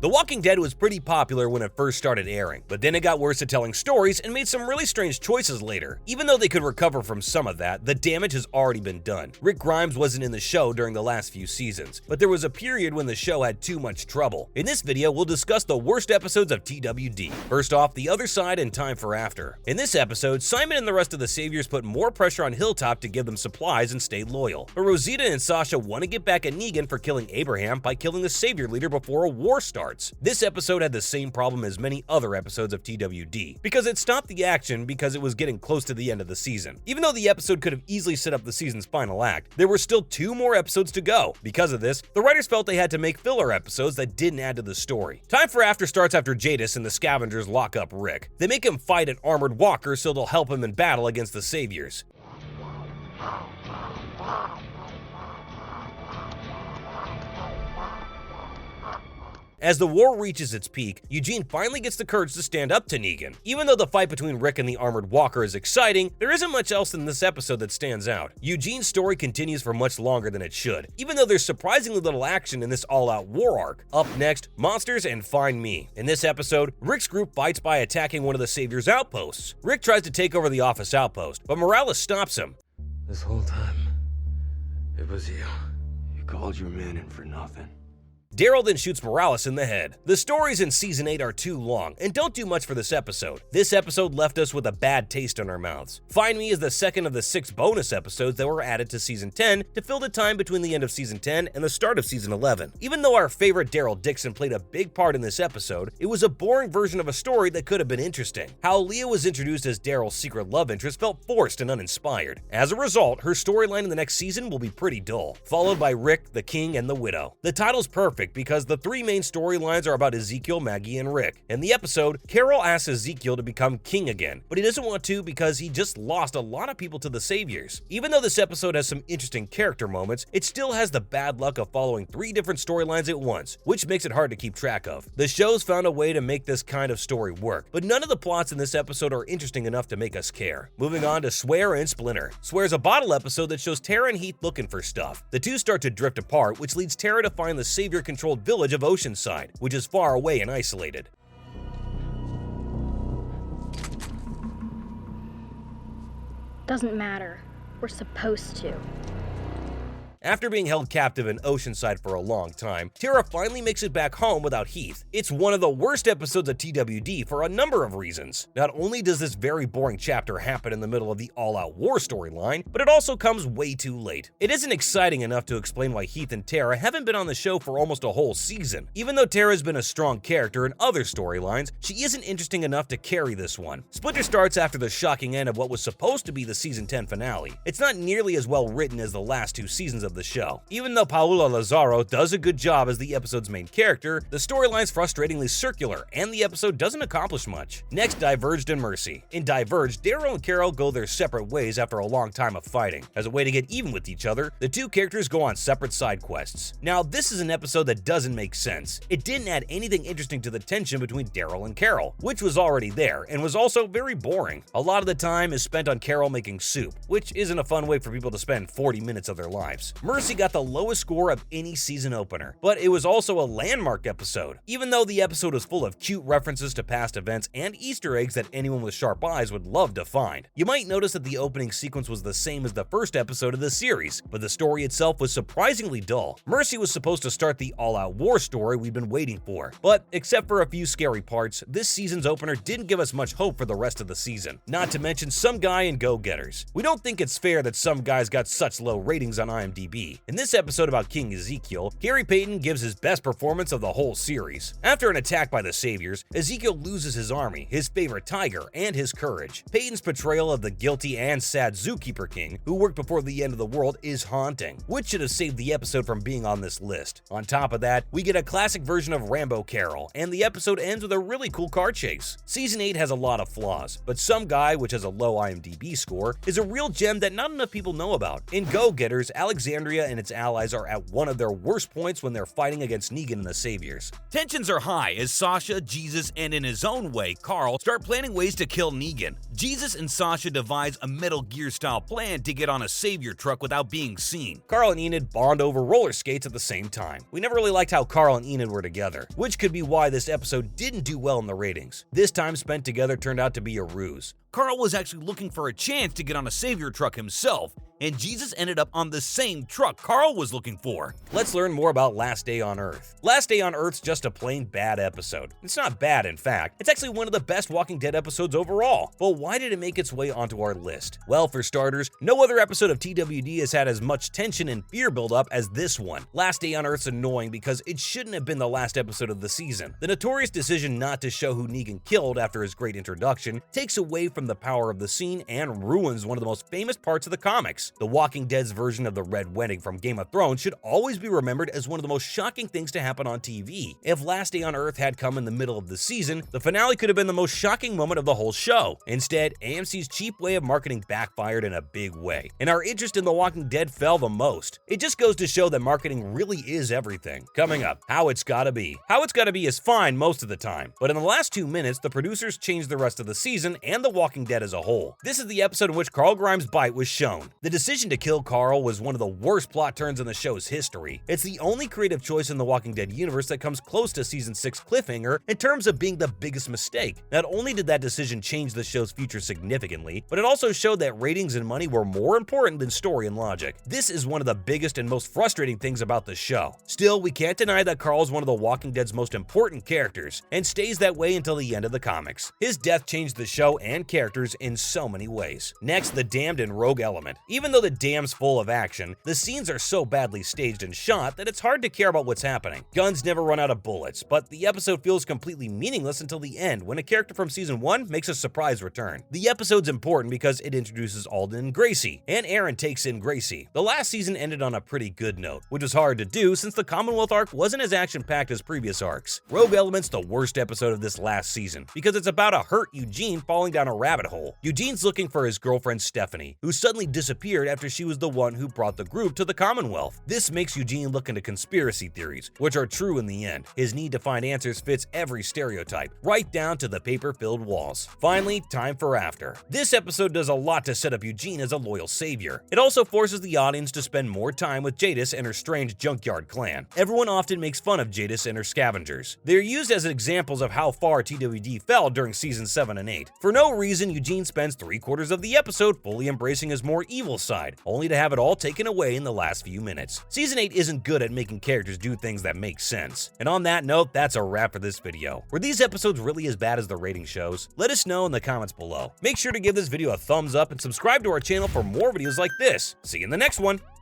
The Walking Dead was pretty popular when it first started airing, but then it got worse at telling stories and made some really strange choices later. Even though they could recover from some of that, the damage has already been done. Rick Grimes wasn't in the show during the last few seasons, but there was a period when the show had too much trouble. In this video, we'll discuss the worst episodes of TWD. First off, The Other Side and Time for After. In this episode, Simon and the rest of the Saviors put more pressure on Hilltop to give them supplies and stay loyal. But Rosita and Sasha want to get back at Negan for killing Abraham by killing the Savior leader before a war starts. This episode had the same problem as many other episodes of TWD, because it stopped the action because it was getting close to the end of the season. Even though the episode could have easily set up the season's final act, there were still 2 more episodes to go. Because of this, the writers felt they had to make filler episodes that didn't add to the story. Time for After starts after Jadis and the Scavengers lock up Rick. They make him fight an armored walker so they'll help him in battle against the Saviors. As the war reaches its peak, Eugene finally gets the courage to stand up to Negan. Even though the fight between Rick and the armored walker is exciting, there isn't much else in this episode that stands out. Eugene's story continues for much longer than it should, even though there's surprisingly little action in this all-out war arc. Up next, Monsters and Find Me. In this episode, Rick's group fights by attacking one of the Savior's outposts. Rick tries to take over the Office outpost, but Morales stops him. This whole time, it was you. You called your men in for nothing. Daryl then shoots Morales in the head. The stories in Season 8 are too long and don't do much for this episode. This episode left us with a bad taste in our mouths. Find Me is the second of the 6 bonus episodes that were added to Season 10 to fill the time between the end of Season 10 and the start of Season 11. Even though our favorite Daryl Dixon played a big part in this episode, it was a boring version of a story that could have been interesting. How Leah was introduced as Daryl's secret love interest felt forced and uninspired. As a result, her storyline in the next season will be pretty dull, followed by Rick, the King, and the Widow. The title's perfect because the 3 main storylines are about Ezekiel, Maggie, and Rick. In the episode, Carol asks Ezekiel to become king again, but he doesn't want to because he just lost a lot of people to the Saviors. Even though this episode has some interesting character moments, it still has the bad luck of following 3 different storylines at once, which makes it hard to keep track of. The show's found a way to make this kind of story work, but none of the plots in this episode are interesting enough to make us care. Moving on to Swear and Splinter. Swear's a bottle episode that shows Tara and Heath looking for stuff. The 2 start to drift apart, which leads Tara to find the Savior-controlled village of Oceanside, which is far away and isolated. Doesn't matter. We're supposed to. After being held captive in Oceanside for a long time, Tara finally makes it back home without Heath. It's one of the worst episodes of TWD for a number of reasons. Not only does this very boring chapter happen in the middle of the all-out war storyline, but it also comes way too late. It isn't exciting enough to explain why Heath and Tara haven't been on the show for almost a whole season. Even though Tara's been a strong character in other storylines, she isn't interesting enough to carry this one. Splinter starts after the shocking end of what was supposed to be the Season 10 finale. It's not nearly as well written as the last 2 seasons of the show. Even though Paula Lazaro does a good job as the episode's main character, the storyline's frustratingly circular, and the episode doesn't accomplish much. Next, Diverged and Mercy. In Diverged, Daryl and Carol go their separate ways after a long time of fighting. As a way to get even with each other, the 2 characters go on separate side quests. Now, this is an episode that doesn't make sense. It didn't add anything interesting to the tension between Daryl and Carol, which was already there, and was also very boring. A lot of the time is spent on Carol making soup, which isn't a fun way for people to spend 40 minutes of their lives. Mercy got the lowest score of any season opener, but it was also a landmark episode. Even though the episode was full of cute references to past events and Easter eggs that anyone with sharp eyes would love to find. You might notice that the opening sequence was the same as the first episode of the series, but the story itself was surprisingly dull. Mercy was supposed to start the all-out war story we've been waiting for, but except for a few scary parts, this season's opener didn't give us much hope for the rest of the season. Not to mention Some Guy and Go-Getters. We don't think it's fair that Some Guy's got such low ratings on IMDb. In this episode about King Ezekiel, Gary Payton gives his best performance of the whole series. After an attack by the Saviors, Ezekiel loses his army, his favorite tiger, and his courage. Payton's portrayal of the guilty and sad Zookeeper King, who worked before the end of the world, is haunting, which should have saved the episode from being on this list. On top of that, we get a classic version of Rambo Carol, and the episode ends with a really cool car chase. Season 8 has a lot of flaws, but Some Guy, which has a low IMDb score, is a real gem that not enough people know about. In Go-Getters, Alexander Alexandria and its allies are at one of their worst points when they're fighting against Negan and the Saviors. Tensions are high as Sasha, Jesus, and in his own way, Carl, start planning ways to kill Negan. Jesus and Sasha devise a Metal Gear-style plan to get on a Savior truck without being seen. Carl and Enid bond over roller skates at the same time. We never really liked how Carl and Enid were together, which could be why this episode didn't do well in the ratings. This time spent together turned out to be a ruse. Carl was actually looking for a chance to get on a Savior truck himself, and Jesus ended up on the same truck Carl was looking for. Let's learn more about Last Day on Earth. Last Day on Earth's just a plain bad episode. It's not bad, in fact. It's actually one of the best Walking Dead episodes overall. But why did it make its way onto our list? Well, for starters, no other episode of TWD has had as much tension and fear buildup as this one. Last Day on Earth's annoying because it shouldn't have been the last episode of the season. The notorious decision not to show who Negan killed after his great introduction takes away from the power of the scene and ruins one of the most famous parts of the comics. The Walking Dead's version of the Red Wedding from Game of Thrones should always be remembered as one of the most shocking things to happen on TV. If Last Day on Earth had come in the middle of the season, the finale could have been the most shocking moment of the whole show. Instead, AMC's cheap way of marketing backfired in a big way, and our interest in The Walking Dead fell the most. It just goes to show that marketing really is everything. Coming up, How It's Gotta Be. How It's Gotta Be is fine most of the time, but in the last 2 minutes, the producers changed the rest of the season and The Walking Dead as a whole. This is the episode in which Carl Grimes' bite was shown. The decision to kill Carl was one of the worst plot turns in the show's history. It's the only creative choice in the Walking Dead universe that comes close to Season 6 cliffhanger in terms of being the biggest mistake. Not only did that decision change the show's future significantly, but it also showed that ratings and money were more important than story and logic. This is one of the biggest and most frustrating things about the show. Still, we can't deny that Carl is one of the Walking Dead's most important characters, and stays that way until the end of the comics. His death changed the show and characters in so many ways. Next, the Damned and Rogue element. Even though the Damned's full of action, the scenes are so badly staged and shot that it's hard to care about what's happening. Guns never run out of bullets, but the episode feels completely meaningless until the end when a character from Season 1 makes a surprise return. The episode's important because it introduces Alden and Gracie, and Aaron takes in Gracie. The last season ended on a pretty good note, which was hard to do since the Commonwealth arc wasn't as action-packed as previous arcs. Rogue Element's the worst episode of this last season because it's about a hurt Eugene falling down a rabbit hole. Eugene's looking for his girlfriend Stephanie, who suddenly disappeared after she was the one who brought the group to the Commonwealth. This makes Eugene look into conspiracy theories, which are true in the end. His need to find answers fits every stereotype, right down to the paper-filled walls. Finally, time for After. This episode does a lot to set up Eugene as a loyal savior. It also forces the audience to spend more time with Jadis and her strange junkyard clan. Everyone often makes fun of Jadis and her scavengers. They're used as examples of how far TWD fell during seasons 7 and 8. For no reason, Eugene spends 3/4 of the episode fully embracing his more evil side, only to have it all taken away in the last few minutes. Season 8 isn't good at making characters do things that make sense. And on that note, that's a wrap for this video. Were these episodes really as bad as the rating shows? Let us know in the comments below. Make sure to give this video a thumbs up and subscribe to our channel for more videos like this. See you in the next one!